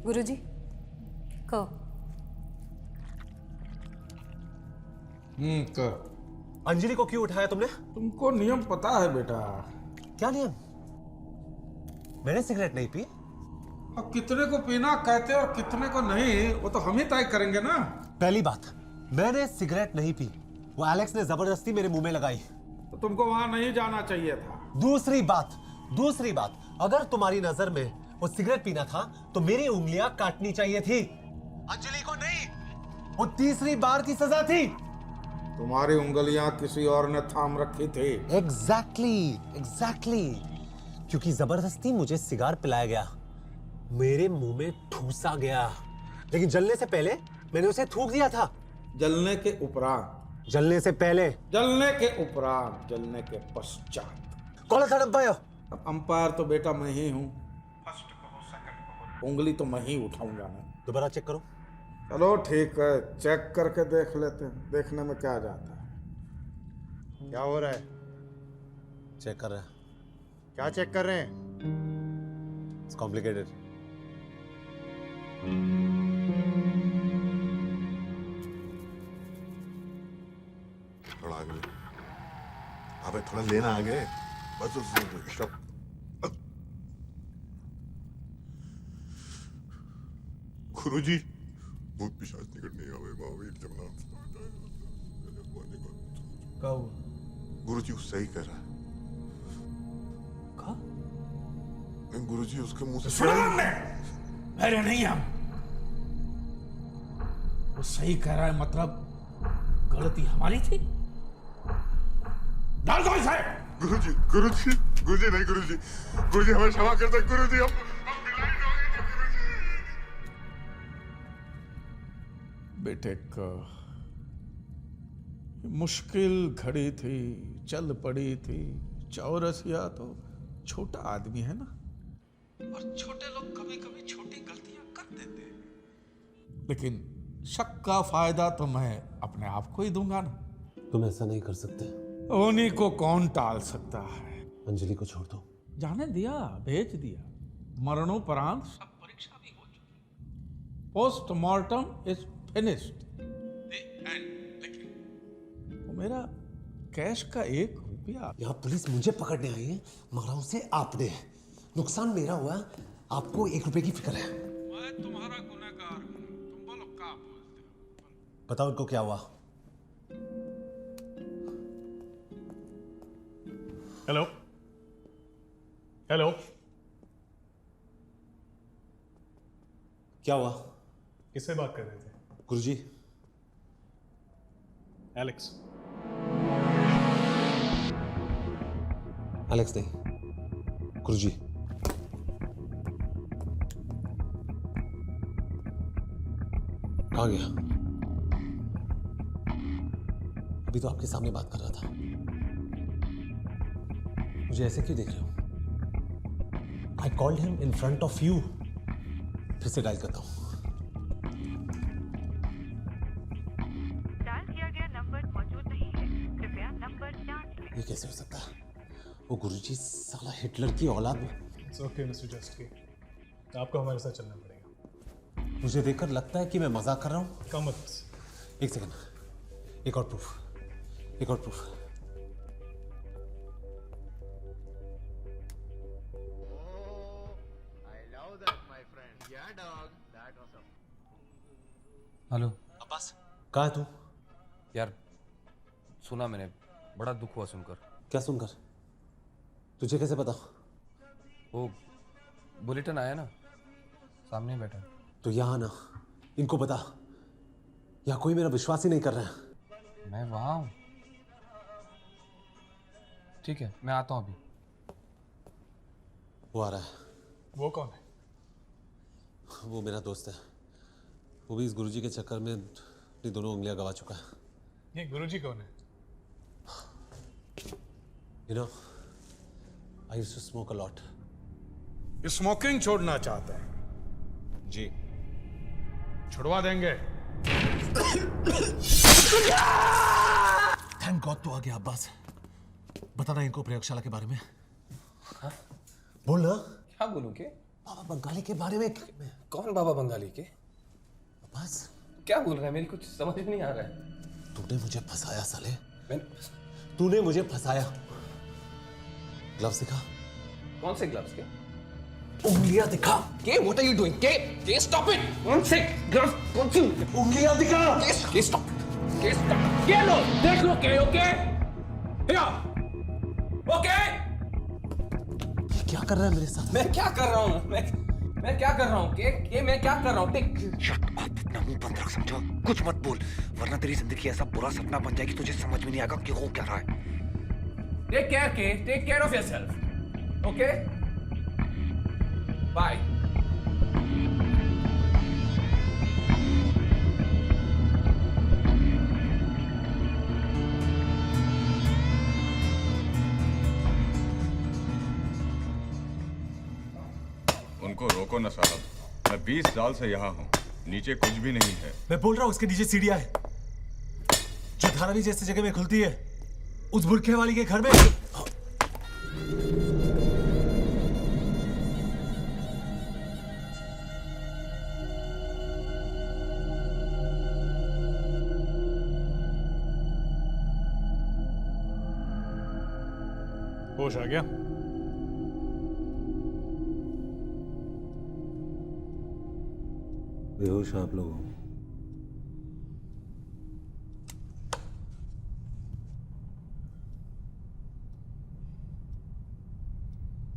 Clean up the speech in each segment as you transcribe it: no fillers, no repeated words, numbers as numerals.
गुरुजी, कहो। कर। अंजलि को क्यों उठाया तुमने? तुमको नियम पता है बेटा। क्या नियम? मैंने सिगरेट नहीं पी। अब कितने को पीना कहते और कितने को नहीं, वो तो हम ही तय करेंगे ना। पहली बात, मैंने सिगरेट नहीं पी, वो एलेक्स ने जबरदस्ती मेरे मुंह में लगाई। तो तुमको वहां नहीं जाना चाहिए था। दूसरी बात, अगर तुम्हारी नजर में वो सिगरेट पीना था तो मेरी उंगलियां काटनी चाहिए थी, अंजलि को नहीं। वो तीसरी बार की सजा थी। तुम्हारी उंगलियां किसी और ने थाम रखी थी। एग्जैक्टली। क्योंकि जबरदस्ती मुझे सिगार पिलाया गया, मेरे मुंह में ठूसा गया, लेकिन जलने से पहले मैंने उसे थूक दिया था। जलने के उपरांत, जलने से पहले, जलने के उपरांत, जलने के पश्चात। कौन था अंपायर? अब अंपायर तो बेटा मैं ही हूँ। फर्स्ट कहो, सेकंड कहो, उंगली तो मैं ही उठाऊंगा ना। दोबारा चेक करो। चलो ठीक है, चेक करके देख लेते हैं, देखने में क्या जाता है। क्या हो रहा है? चेक कर रहे हैं। क्या चेक कर रहे हैं? It's complicated. थोड़ा आगे, अबे थोड़ा लेना आगे, बस उस गुरुजी, भूत पिशाच निकट नहीं आवे, महावीर जब नाम क्या हुआ? गुरुजी वो सही कह रहा है। नहीं गुरुजी, उसके मुंह से सुना हमने, मेरे नहीं हम। वो सही कह रहा है मतलब गलती हमारी थी। डाल दो इसे। गुरुजी नहीं गुरुजी हमें क्षमा कर दे गुरुजी, हम ब्लाइंड हो गए थे गुरुजी। बेटे का मुश्किल घड़ी थी, चल पड़ी थी। चौरसिया तो छोटा आदमी है ना, और छोटे लोग कभी कभी छोटी गलतियां कर देते हैं। लेकिन शक का फायदा तो मैं अपने आप को ही दूंगा ना। तुम ऐसा नहीं कर सकते। उन्हीं को कौन टाल सकता है। अंजलि को छोड़ दो। जाने दिया, भेज दिया। मरणोपरांत सब परीक्षा भी हो चुकी। Postmortem is finished. लेकिन वो मेरा कैश का 1 रुपया। यहाँ पुलिस मुझे पकड़ने आई है, मरा उसे आपने। नुकसान मेरा हुआ, आपको 1 रुपए की फिक्र है। मैं तुम्हारा गुनहगार हूं, तुम बोलो क्या बोलते हो। बताओ इनको क्या हुआ। हेलो हेलो, क्या हुआ? किससे बात कर रहे थे? गुरुजी। एलेक्स। एलेक्स नहीं, गुरुजी। कहाँ गया? अभी तो आपके सामने बात कर रहा था। मुझे ऐसे क्यों देख रहे हो? I called him in front of you. फिर से डायल करता हूं। डायल किया गया नंबर मौजूद नहीं है, कृपया नंबर जांच लें। ये कैसे हो सकता है? वो गुरुजी साला हिटलर की औलाद में। इट्स ओके मिस्टर जस्टकी, आपको हमारे साथ चलना पड़ेगा। मुझे देखकर लगता है कि मैं मजाक कर रहा हूं। कम मत। एक सेकंड, एक और प्रूफ। हेलो अब्बास, कहाँ है तू? यार, सुना मैंने, बड़ा दुख हुआ सुनकर। क्या सुनकर? तुझे कैसे पता? वो बुलेटिन आया ना, सामने ही बैठा। तो यहाँ ना, इनको बता। यहाँ कोई मेरा विश्वास ही नहीं कर रहा है। मैं वहाँ हूँ। ठीक है, मैं आता हूँ अभी। वो आ रहा है। वो कौन है? वो मेरा दोस्त है। वो भी इस गुरुजी के चक्कर में अपनी दोनों उंगलियां गवा चुका है। ये गुरुजी कौन है? You know, I used to smoke a lot. Smoking छोड़ना चाहते हैं? जी। छुड़वा देंगे। थैंक गॉड तू आ गया अब्बास। बताना इनको प्रयोगशाला के बारे में। हाँ? बोल ना। क्या बोलूँ के? बाबा बंगाली के बारे में कौन बाबा बंगाली के? बस क्या बोल रहा है? मेरी कुछ समझ नहीं आ रहा है। तूने मुझे फंसाया साले, तूने मुझे फंसाया। ग्लव्स दिखा। कौन से ग्लव्स के? उंगलियां दिखा। के व्हाट आर यू डूइंग? के stop it. One sec. Gloves कौन सी? उंगलियां दिखा। के स्टॉप। के स्टॉप। के लो देख लो। के ओके या ओके। क्या कर रहा है मेरे साथ? मैं क्या कर रहा हूँ? मैं क्या कर रहा हूँ? के मैं क्या कर रहा हूँ? टेक शट अप, अपना मुंह बंद रख, समझा? कुछ मत बोल, वरना तेरी जिंदगी ऐसा बुरा सपना बन जाएगी तुझे समझ में नहीं आएगा कि हो क्या रहा है। टेक केयर के, take care of yourself, okay? Bye. उनको रोको ना साहब, मैं 20 साल से यहाँ हूँ, नीचे कुछ भी नहीं है। मैं बोल रहा हूँ उसके नीचे सीढ़ियां है जो धारावी जैसी जगह में खुलती है, उस बुरखे वाली के घर में। होश आ गया? बेहोश आप लोग हो।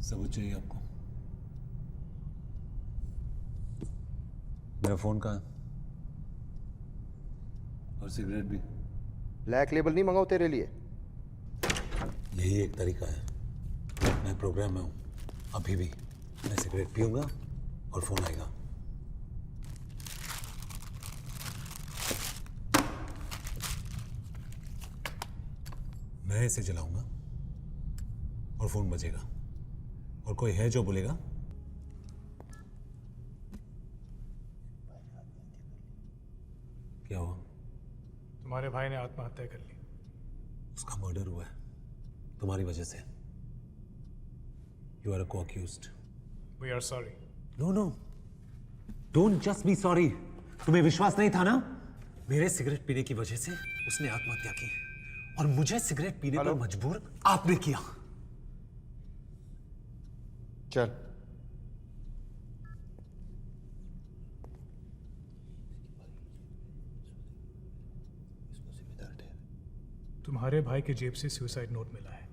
सबूत चाहिए आपको? मेरा फोन कहाँ है? और सिगरेट भी? ब्लैक लेबल नहीं मंगाओ तेरे लिए। यही एक तरीका है। मैं प्रोग्राम में हूँ अभी भी। मैं सिगरेट पीऊंगा और फोन आएगा। मैं इसे जलाऊंगा और फोन बजेगा और कोई है जो बोलेगा क्या हुआ? तुम्हारे भाई ने आत्महत्या कर ली। उसका मर्डर हुआ है तुम्हारी वजह से। You are a co-accused. We are sorry. No no, don't just be sorry. तुम्हें विश्वास नहीं था ना? मेरे सिगरेट पीने की वजह से उसने आत्महत्या की और मुझे सिगरेट पीने पर मजबूर आपने किया। चल तुम्हारे भाई की जेब से सुसाइड नोट मिला है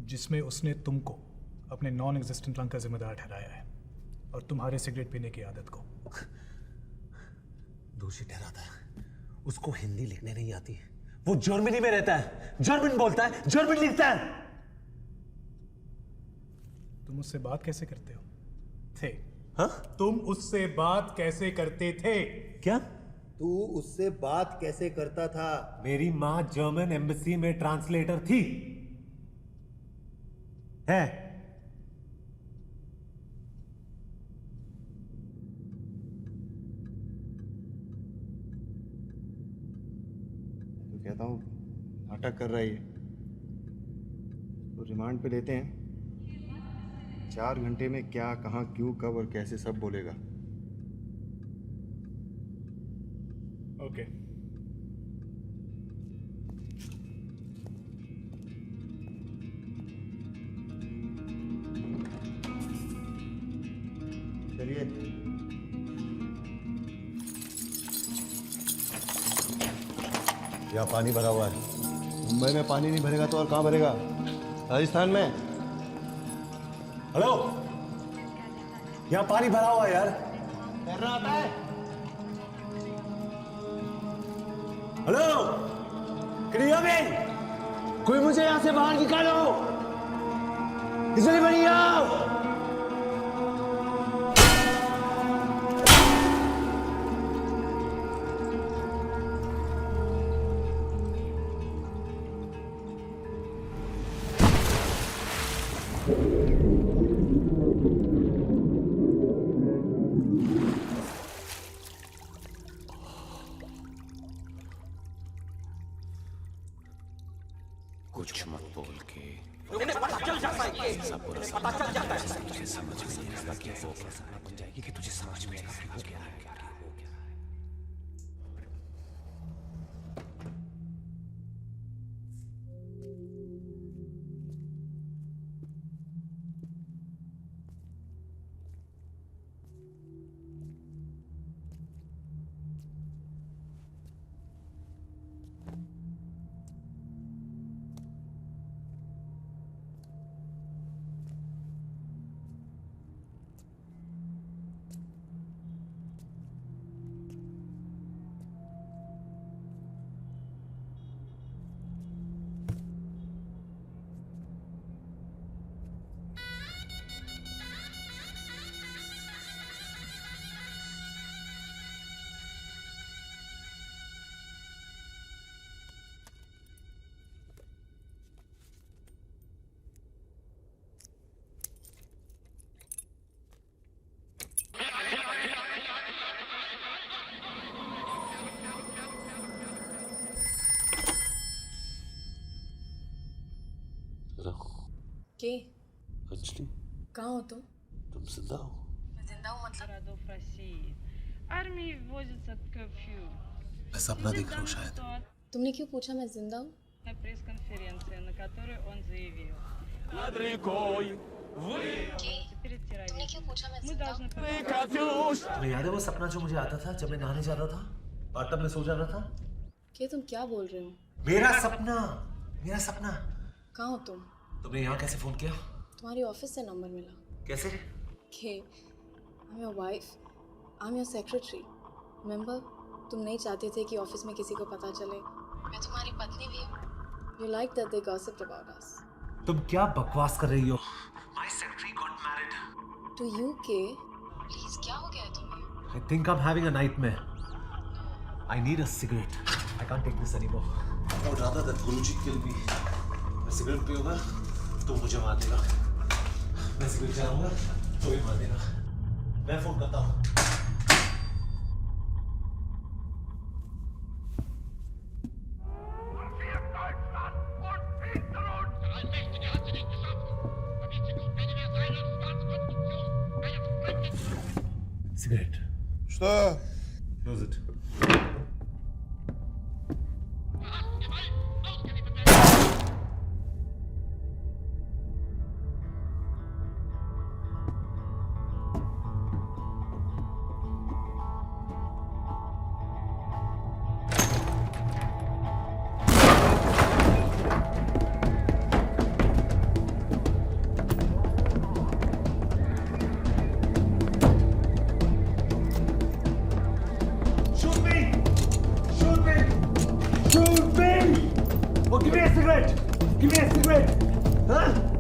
जिसमें उसने तुमको अपने नॉन एग्जिस्टेंट लंग का जिम्मेदार ठहराया है और तुम्हारे सिगरेट पीने की आदत को। दोषी ठहराता है। उसको हिंदी लिखने नहीं आती। वो जर्मनी में रहता है, जर्मन बोलता है, जर्मन लिखता है। तुम उससे बात कैसे करते हो थे? हाँ? तुम उससे बात कैसे करते थे? क्या? तू उससे बात कैसे करता था? मेरी माँ जर्मन एम्बेसी में ट्रांसलेटर थी। है? तो कहता हूँ नाटक कर रहा है ये। तो रिमांड पे लेते हैं। 4 घंटे में क्या, कहाँ, क्यों, कब और कैसे सब बोलेगा। ओके। चलिए। यहाँ पानी भरा हुआ है। मुंबई में पानी नहीं भरेगा तो और कहाँ भरेगा? राजस्थान में। हेलो, यहाँ पानी भरा हुआ है यार। तैरना आता है? हेलो, क्रिया में कोई मुझे यहाँ से बाहर निकालो। इसलिए बढ़िया। कुछ मत बोल के पता चल जाता है। कि ऐसा बुरा सपना बन जाएगी कि तुझे समझ में आएगा कि हो क्या है। के अंजलि, कहाँ हो तुम? तुम जिंदा हो? मैं जिंदा हूँ मतलब? городов России. Армии вводится कर्फ्यू. मैं सपना देख रहा हूँ शायद। तुमने क्यों पूछा मैं जिंदा हूँ? На пресс-конференции, на которой он заявил. Перед террористом. क्यों पूछा मैं Мы जिंदा должны तुम्हें याद है वो सपना जो मुझे आता था जब मैं नहाने जाता था, बाथटब में सो जाता था? के तुम क्या बोल रहे हो? मेरा सपना, मेरा सपना। कहाँ हो तुम? तुमने यहाँ कैसे फोन किया? तुम्हारी ऑफिस से नंबर मिला। कैसे? के I am your wife, I am your secretary. Remember, तुम नहीं चाहते थे कि ऑफिस में किसी को पता चले। मैं तुम्हारी पत्नी भी हूँ। You like that they gossiped about us. तुम क्या बकवास कर रही हो? My secretary got married. To you के? प्लीज, क्या हो गया है तुम्हें? I think I'm having a nightmare. I need a cigarette. I can't take this anymore. I would rather that Guruji kill me. मैं सिगरेट पीऊंगा तो मुझे मार देगा। मैं सिगरेट जलाऊंगा तो भी मार देगा। मैं फोन करता हूँ। Cigarette. Что? Close it. Give me a cigarette! Give me a cigarette! Huh?